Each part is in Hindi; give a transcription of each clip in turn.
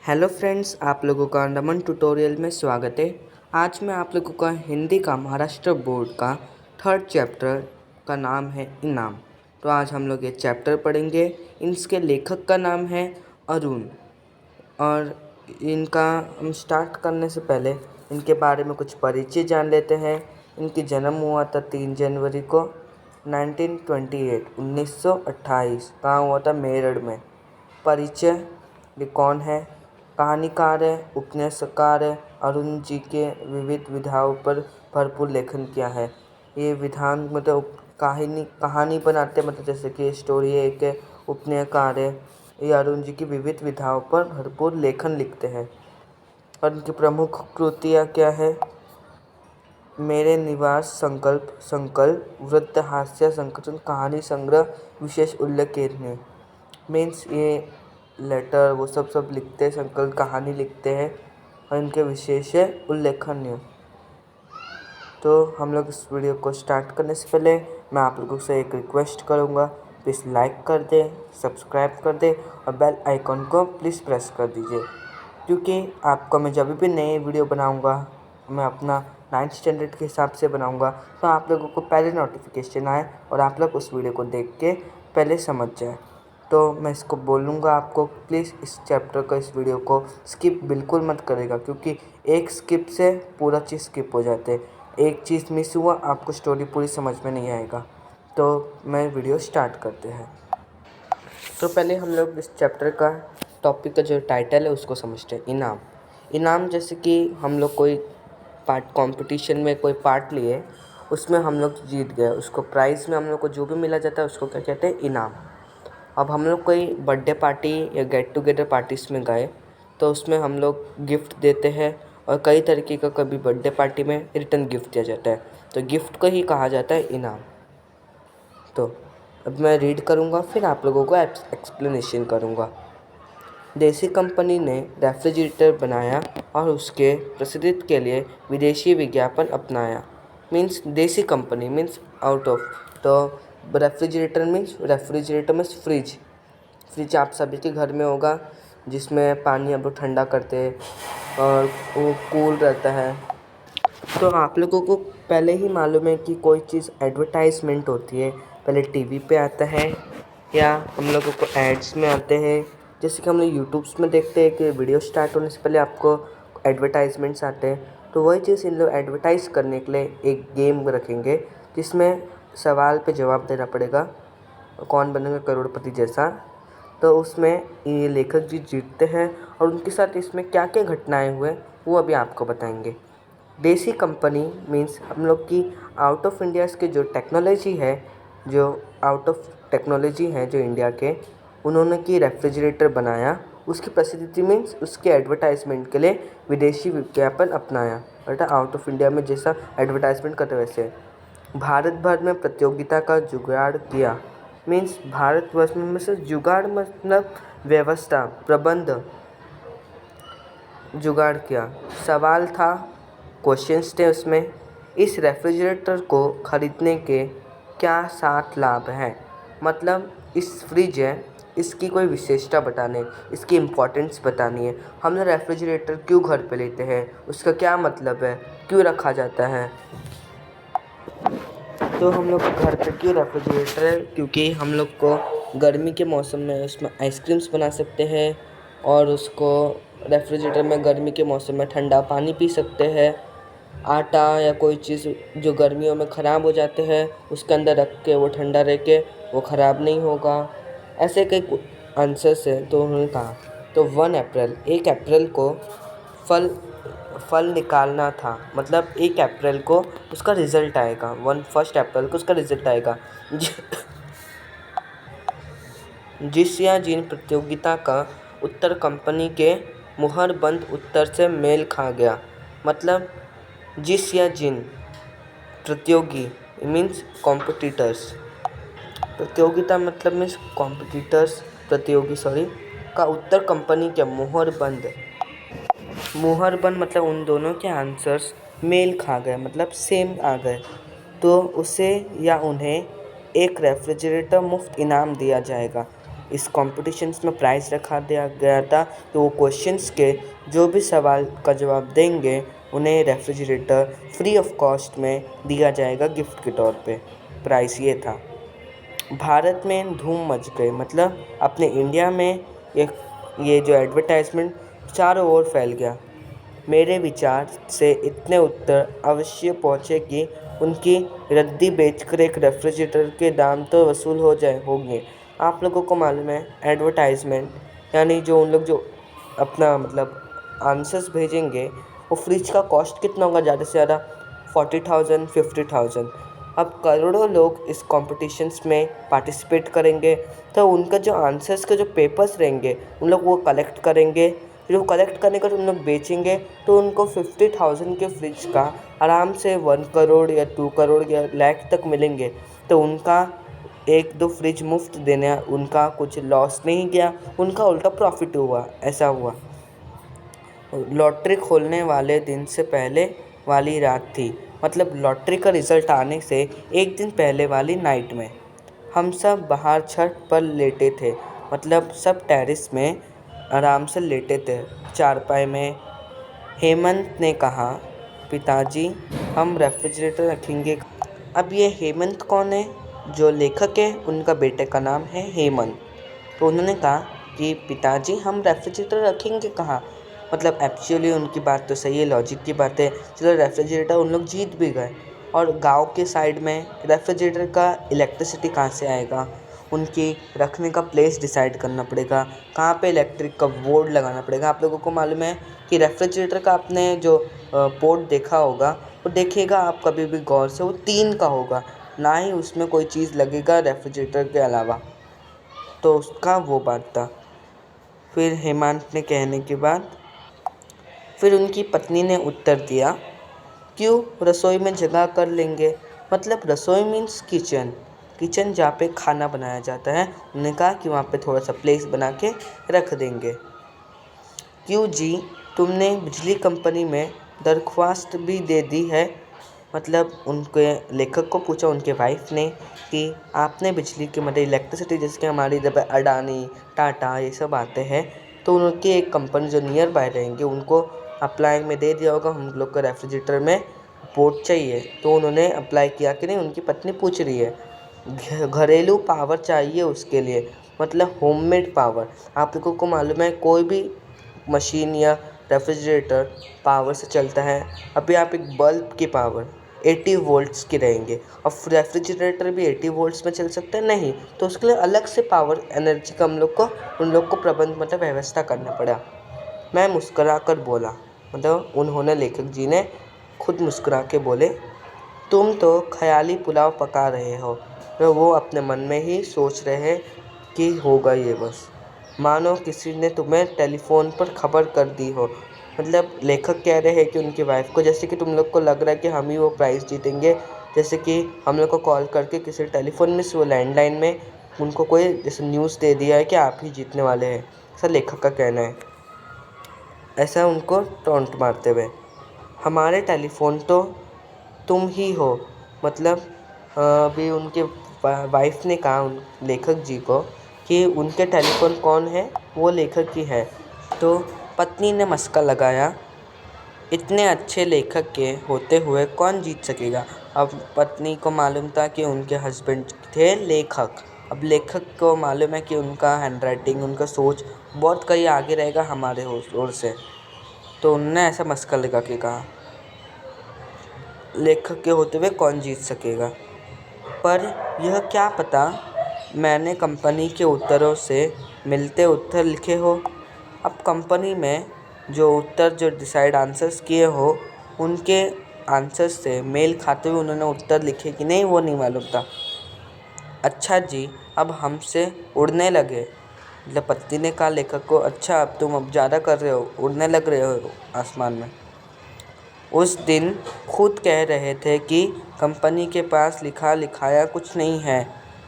हेलो फ्रेंड्स, आप लोगों का नमन ट्यूटोरियल में स्वागत है। आज मैं आप लोगों का हिंदी का महाराष्ट्र बोर्ड का थर्ड चैप्टर का नाम है इनाम। तो आज हम लोग ये चैप्टर पढ़ेंगे। इसके लेखक का नाम है अरुण। और इनका हम स्टार्ट करने से पहले इनके बारे में कुछ परिचय जान लेते हैं। इनकी जन्म हुआ था 3 जनवरी को 1928। कहाँ हुआ था? मेरठ में। परिचय, ये कौन है? कहानीकार है, उपन्यासकार है। अरुण जी के विविध विधाओं पर भरपूर लेखन किया है। ये विधान मतलब कहानी बनाते, मतलब जैसे कि स्टोरी है, एक उपन्यासकार है। ये अरुण जी की विविध विधाओं पर भरपूर लेखन लिखते हैं। और इनकी प्रमुख कृतियाँ क्या है? मेरे निवास, संकल्प, वृत्त हास्य संकलन, कहानी संग्रह, विशेष उल्लेखनीय। मीन्स ये लेटर वो सब लिखते हैं, संकल्प कहानी लिखते हैं और इनके विशेष उल्लेखनीय। तो हम लोग इस वीडियो को स्टार्ट करने से पहले मैं आप लोगों से एक रिक्वेस्ट करूँगा, प्लीज़ लाइक कर दें, सब्सक्राइब कर दें और बेल आइकॉन को प्लीज़ प्रेस कर दीजिए, क्योंकि आपको मैं जब भी नई वीडियो बनाऊँगा, मैं अपना 9th स्टैंडर्ड के हिसाब से बनाऊँगा, तो आप लोगों को पहले नोटिफिकेशन आए और आप लोग उस वीडियो को देख के पहले समझ जाए। तो मैं इसको बोलूँगा आपको, प्लीज़ इस चैप्टर को, इस वीडियो को स्किप बिल्कुल मत करेगा, क्योंकि एक स्किप से पूरा चीज़ स्किप हो जाते हैं। एक चीज़ मिस हुआ, आपको स्टोरी पूरी समझ में नहीं आएगा। तो मैं वीडियो स्टार्ट करते हैं। तो पहले हम लोग इस चैप्टर का टॉपिक का जो टाइटल है उसको समझते हैं। इनाम। इनाम जैसे कि हम लोग कोई कंपटीशन में कोई पार्ट लिए, उसमें हम लोग जीत गए, उसको प्राइज़ में हम लोग को जो भी मिला जाता है उसको क्या कहते हैं? इनाम। अब हम लोग कोई बर्थडे पार्टी या गेट टुगेदर पार्टीज़ में गए, तो उसमें हम लोग गिफ्ट देते हैं और कई तरीके का कभी बर्थडे पार्टी में रिटर्न गिफ्ट दिया जाता है, तो गिफ्ट को ही कहा जाता है इनाम। तो अब मैं रीड करूँगा, फिर आप लोगों को एक्सप्लेनेशन करूँगा। देसी कंपनी ने रेफ्रिजरेटर बनाया और उसके प्रसिद्धि के लिए विदेशी विज्ञापन अपनाया। मीन्स देसी कंपनी मीन्स आउट ऑफ। तो रेफ्रिजरेटर मीन्स फ्रिज आप सभी के घर में होगा, जिसमें पानी आप लोग ठंडा करते हैं और वो कूल रहता है। तो आप लोगों को पहले ही मालूम है कि कोई चीज़ एडवर्टाइजमेंट होती है, पहले टीवी पे आता है या हम लोगों को एड्स में आते हैं। जैसे कि हम लोग यूट्यूब्स में देखते हैं कि वीडियो स्टार्ट होने से पहले आपको एडवर्टाइजमेंट्स आते हैं, तो वही चीज़ इन लोग एडवर्टाइज़ करने के लिए एक गेम रखेंगे, जिसमें सवाल पे जवाब देना पड़ेगा, कौन बनेगा करोड़पति जैसा। तो उसमें ये लेखक जी जीतते हैं और उनके साथ इसमें क्या क्या घटनाएं हुए वो अभी आपको बताएंगे। देसी कंपनी मीन्स हम लोग की आउट ऑफ इंडिया के जो टेक्नोलॉजी है, जो इंडिया के, उन्होंने की रेफ्रिजरेटर बनाया। उसकी प्रसिद्धि मीन्स उसके एडवर्टाइजमेंट के लिए विदेशी विज्ञापन अपनाया, बेटा आउट ऑफ इंडिया में जैसा एडवर्टाइजमेंट करते वैसे। भारत भर में प्रतियोगिता का जुगाड़ किया। मीन्स भारतवर्ष में से जुगाड़ मतलब व्यवस्था, प्रबंध, जुगाड़ किया। सवाल था, क्वेश्चंस थे उसमें, इस रेफ्रिजरेटर को ख़रीदने के क्या 7 लाभ हैं। मतलब इस फ्रिज है, इसकी कोई विशेषता बताने, इसकी इम्पोर्टेंस बतानी है। हम लोग रेफ्रिजरेटर क्यों घर पे लेते हैं, उसका क्या मतलब है, क्यों रखा जाता है। तो हम लोग घर पे क्यों रेफ्रिजरेटर है, क्योंकि हम लोग को गर्मी के मौसम में उसमें आइसक्रीम्स बना सकते हैं और उसको रेफ्रिजरेटर में गर्मी के मौसम में ठंडा पानी पी सकते हैं। आटा या कोई चीज़ जो गर्मियों में ख़राब हो जाते हैं, उसके अंदर रख के वो ठंडा रह के वो ख़राब नहीं होगा। ऐसे कई आंसर्स हैं। तो उन्होंने कहा, तो 1 अप्रैल को फल निकालना था। मतलब 1 अप्रैल को उसका रिज़ल्ट आएगा, 1 अप्रैल को उसका रिज़ल्ट आएगा। जिस या जिन प्रतियोगिता का उत्तर कंपनी के मुहरबंद उत्तर से मेल खा गया। मतलब जिस या जिन प्रतियोगी मीन्स कॉम्पिटिटर्स, प्रतियोगिता मतलब मीन्स कॉम्पिटिटर्स, प्रतियोगी का उत्तर कंपनी के मुहरबंद मतलब उन दोनों के आंसर्स मेल खा गए, मतलब सेम आ गए, तो उसे या उन्हें एक रेफ्रिजरेटर मुफ्त इनाम दिया जाएगा। इस कॉम्पिटिशन्स में प्राइज़ रखा दिया गया था कि वो क्वेश्चंस के जो भी सवाल का जवाब देंगे उन्हें रेफ्रिजरेटर फ्री ऑफ कॉस्ट में दिया जाएगा गिफ्ट के तौर पे। प्राइस ये था। भारत में धूम मच गई, मतलब अपने इंडिया में ये जो एडवर्टाइजमेंट चारों ओर फैल गया। मेरे विचार से इतने उत्तर अवश्य पहुँचे कि उनकी रद्दी बेचकर एक रेफ्रिजरेटर के दाम तो वसूल होंगे। आप लोगों को मालूम है एडवर्टाइजमेंट यानी जो उन लोग जो अपना मतलब आंसर्स भेजेंगे वो फ्रिज का कॉस्ट कितना होगा ज़्यादा से ज़्यादा 40,000 50,000। अब करोड़ों लोग इस कॉम्पिटिशन्स में पार्टिसिपेट करेंगे तो उनका जो आंसर्स के जो पेपर्स रहेंगे उन लोग वो कलेक्ट करेंगे। फिर वो कलेक्ट करने का उन लोग बेचेंगे तो उनको 50,000 के फ्रिज का आराम से 1 करोड़ या 2 करोड़ या लाख तक मिलेंगे। तो उनका 1-2 फ्रिज मुफ्त देने उनका कुछ लॉस नहीं गया, उनका उल्टा प्रॉफिट हुआ। ऐसा हुआ। लॉटरी खोलने वाले दिन से पहले वाली रात थी, मतलब लॉटरी का रिज़ल्ट आने से एक दिन पहले वाली नाइट में हम सब बाहर छत पर लेटे थे, मतलब सब टेरेस में आराम से लेटे थे चारपाई में। हेमंत ने कहा, पिताजी हम रेफ्रिजरेटर रखेंगे। अब ये हेमंत कौन है? जो लेखक है उनका बेटे का नाम है हेमंत। तो उन्होंने कहा कि पिताजी हम रेफ्रिजरेटर रखेंगे कहाँ? मतलब एक्चुअली उनकी बात तो सही है, लॉजिक की बात है। चलो रेफ्रिजरेटर उन लोग जीत भी गए, और गांव के साइड में रेफ्रिजरेटर का इलेक्ट्रिसिटी कहाँ से आएगा? उनकी रखने का प्लेस डिसाइड करना पड़ेगा, कहाँ पे इलेक्ट्रिक का बोर्ड लगाना पड़ेगा। आप लोगों को मालूम है कि रेफ्रिजरेटर का आपने जो पोर्ट देखा होगा वो देखिएगा आप कभी भी गौर से, वो 3 का होगा, ना ही उसमें कोई चीज़ लगेगा रेफ्रिजरेटर के अलावा। तो उसका वो बात था। फिर हेमंत ने कहने के बाद फिर उनकी पत्नी ने उत्तर दिया, क्यों, रसोई में जगह कर लेंगे। मतलब रसोई मीन्स किचन जहाँ पे खाना बनाया जाता है। उन्होंने कहा कि वहाँ पे थोड़ा सा प्लेस बना के रख देंगे। क्यों जी, तुमने बिजली कंपनी में दरख्वास्त भी दे दी है? मतलब उनके लेखक को पूछा उनके वाइफ ने कि आपने बिजली के मतलब इलेक्ट्रिसिटी, जैसे कि हमारी जब अडानी टाटा ये सब आते हैं तो उनकी एक कंपनी जो नियर बाय रहेंगे उनको अप्लाई में दे दिया होगा हम लोग को रेफ्रिजरेटर में पोर्ट चाहिए। तो उन्होंने अप्लाई किया कि नहीं, उनकी पत्नी पूछ रही है। घरेलू पावर चाहिए उसके लिए, मतलब होममेड पावर। आप लोगों को मालूम है कोई भी मशीन या रेफ्रिजरेटर पावर से चलता है। अभी आप एक बल्ब की पावर 80 वोल्ट्स की रहेंगे, और रेफ्रिजरेटर भी 80 वोल्ट्स में चल सकता है नहीं, तो उसके लिए अलग से पावर एनर्जी का उन लोग को प्रबंध मतलब व्यवस्था करना पड़ा। मैं मुस्कुरा कर बोला, मतलब उन्होंने लेखक जी ने खुद मुस्कुरा के बोले, तुम तो ख्याली पुलाव पका रहे हो। तो वो अपने मन में ही सोच रहे हैं कि होगा ये बस, मानो किसी ने तुम्हें टेलीफोन पर खबर कर दी हो। मतलब लेखक कह रहे हैं कि उनकी वाइफ को, जैसे कि तुम लोग को लग रहा है कि हम ही वो प्राइज़ जीतेंगे, जैसे कि हम लोग को कॉल करके किसी टेलीफोन में से वो लैंडलाइन में उनको कोई जैसे न्यूज़ दे दिया है कि आप ही जीतने वाले हैं। ऐसा लेखक का कहना है। ऐसा उनको टॉन्ट मारते हुए, हमारे टेलीफोन तो तुम ही हो। मतलब अभी उनके वाइफ ने कहा उन लेखक जी को कि उनके टेलीफोन कौन है, वो लेखक ही है। तो पत्नी ने मस्का लगाया, इतने अच्छे लेखक के होते हुए कौन जीत सकेगा। अब पत्नी को मालूम था कि उनके हस्बैंड थे लेखक। अब लेखक को मालूम है कि उनका हैंडराइटिंग, उनका सोच बहुत कहीं आगे रहेगा हमारे ओर से। तो उन्होंने ऐसा मस्का लगा के कहा, लेखक के होते हुए कौन जीत सकेगा। पर यह क्या पता, मैंने कंपनी के उत्तरों से मिलते उत्तर लिखे हो। अब कंपनी में जो डिसाइड आंसर्स किए हो उनके आंसर्स से मेल खाते हुए उन्होंने उत्तर लिखे कि नहीं, वो नहीं मालूम था। अच्छा जी, अब हमसे उड़ने लगे। मतलब पत्नी ने कहा लेखक को, अच्छा अब तुम अब ज़्यादा कर रहे हो, उड़ने लग रहे हो आसमान में। उस दिन खुद कह रहे थे कि कंपनी के पास लिखा लिखाया कुछ नहीं है।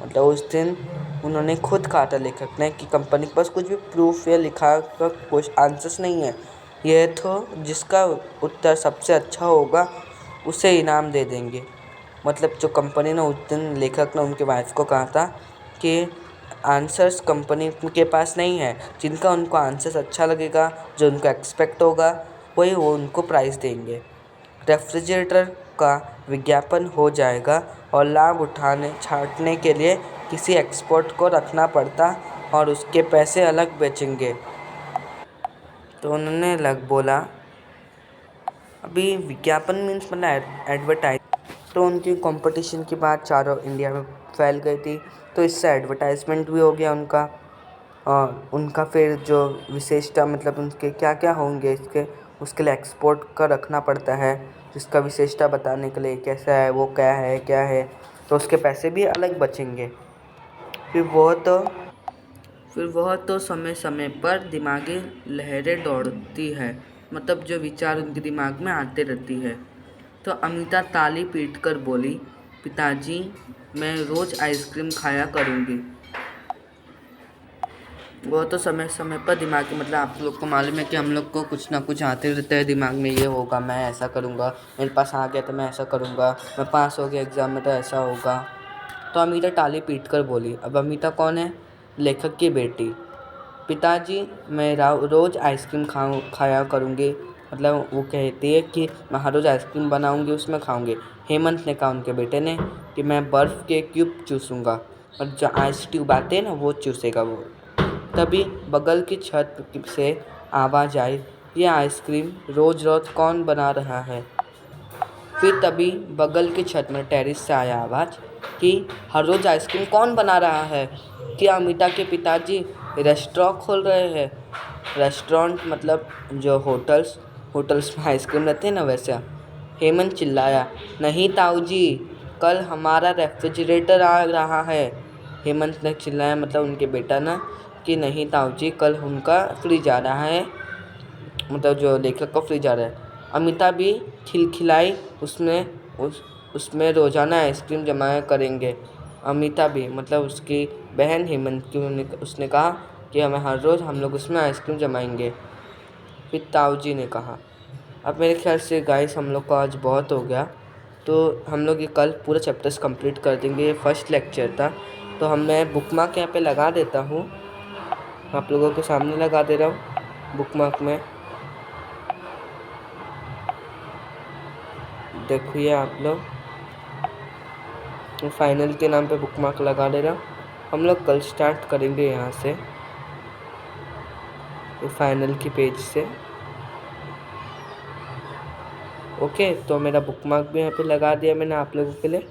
मतलब उस दिन उन्होंने खुद कहा था लेखक ने कि कंपनी के पास कुछ भी प्रूफ या लिखा का कुछ आंसर्स नहीं है। यह तो जिसका उत्तर सबसे अच्छा होगा उसे इनाम दे देंगे। मतलब जो कंपनी ने उस दिन लेखक ने उनके वाइफ को कहा था कि आंसर्स कंपनी के पास नहीं है, जिनका उनको आंसर्स अच्छा लगेगा, जो उनको एक्सपेक्ट होगा, वही वो उनको प्राइज़ देंगे। रेफ्रिजरेटर का विज्ञापन हो जाएगा और लाभ उठाने छाँटने के लिए किसी एक्सपर्ट को रखना पड़ता और उसके पैसे अलग बेचेंगे। तो उन्होंने अलग बोला, अभी विज्ञापन मीन्स मतलब एडवर्टाइज। तो उनकी कंपटीशन की बात चारों इंडिया में फैल गई थी, तो इससे एडवर्टाइजमेंट भी हो गया उनका। और उनका फिर जो विशेषता मतलब उनके क्या क्या होंगे उसके लिए एक्सपोर्ट का रखना पड़ता है, जिसका विशेषता बताने के लिए कैसा है, वो क्या है, तो उसके पैसे भी अलग बचेंगे। फिर वह तो समय समय पर दिमागी लहरें दौड़ती है, मतलब जो विचार उनके दिमाग में आते रहती है। तो अमिता ताली पीट कर बोली, पिताजी मैं रोज़ आइसक्रीम खाया करूँगी। वो तो समय समय पर दिमाग मतलब आप लोग को मालूम है कि हम लोग को कुछ ना कुछ आते रहते हैं दिमाग में, ये होगा मैं ऐसा करूँगा, मेरे पास आ गया तो मैं ऐसा करूँगा, मैं पास हो गया एग्ज़ाम में तो ऐसा होगा। तो अमिता ताली पीट कर बोली। अब अमिता कौन है? लेखक की बेटी। पिताजी मैं रोज़ आइसक्रीम खाया करूँगी, मतलब वो कहती है कि मैं हर रोज़ आइसक्रीम बनाऊँगी, उसमें खाऊँगी। हेमंत ने कहा उनके बेटे ने कि मैं बर्फ़ के क्यूब चूसूँगा और जो आइस ट्यूब आते हैं ना वो चूसेगा वो। तभी बगल की छत से आवाज़ आई, ये आइसक्रीम रोज़ रोज़ कौन बना रहा है? फिर तभी बगल की छत में टेरेस से आया आवाज़ कि हर रोज़ आइसक्रीम कौन बना रहा है? क्या अमिता के पिताजी रेस्टोरेंट खोल रहे हैं? रेस्टोरेंट मतलब जो होटल्स में आइसक्रीम रहते हैं ना, वैसा। हेमंत चिल्लाया, नहीं ताऊ जी, कल हमारा रेफ्रिजरेटर आ रहा है। हेमंत ने चिल्लाया, मतलब उनके बेटा ना, कि नहीं ताऊ जी, कल उनका फ्रिज आ रहा है, मतलब जो लेखक का फ्रिज आ रहा है। अमिता भी खिलखिलाई, उसमें रोज़ाना आइसक्रीम जमाया करेंगे। अमिता भी मतलब उसकी बहन हेमंत की, उसने कहा कि हर रोज़ हम लोग उसमें आइसक्रीम जमाएंगे। फिर ताऊ जी ने कहा। अब मेरे ख्याल से गाइस हम लोग का आज बहुत हो गया, तो हम लोग ये कल पूरा चैप्टर्स कंप्लीट कर देंगे। ये फर्स्ट लेक्चर था, तो मैं बुकमार्क यहाँ पे लगा देता हूँ, आप लोगों के सामने लगा दे रहा हूँ बुकमार्क में, देखिए आप लोग। फाइनल के नाम पे बुकमार्क लगा दे रहा हूँ। हम लोग कल स्टार्ट करेंगे यहाँ से, फाइनल की पेज से। ओके, तो मेरा बुकमार्क भी यहाँ पे लगा दिया मैंने आप लोगों के लिए,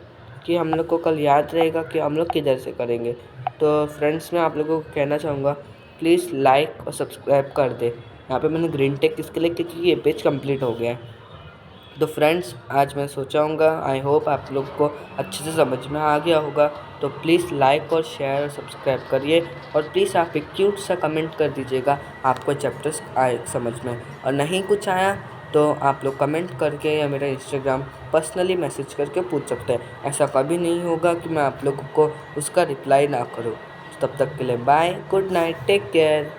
कि हम लोग को कल याद रहेगा कि हम लोग किधर से करेंगे। तो फ्रेंड्स मैं आप लोगों को कहना चाहूँगा, प्लीज़ लाइक और सब्सक्राइब कर दे। यहाँ पे मैंने ग्रीन टेक इसके लिए क्योंकि ये पेज कंप्लीट हो गया है। तो फ्रेंड्स आज मैं सोचाऊँगा, आई होप आप लोग को अच्छे से समझ में आ गया होगा। तो प्लीज़ लाइक और शेयर और सब्सक्राइब करिए, और प्लीज़ आप एक क्यूट सा कमेंट कर दीजिएगा आपको चैप्टर्स आए समझ में, और नहीं कुछ आया तो आप लोग कमेंट करके या मेरा इंस्टाग्राम पर्सनली मैसेज करके पूछ सकते हैं। ऐसा कभी नहीं होगा कि मैं आप लोगों को उसका रिप्लाई ना करूँ। तब तक के लिए bye, good night, take care.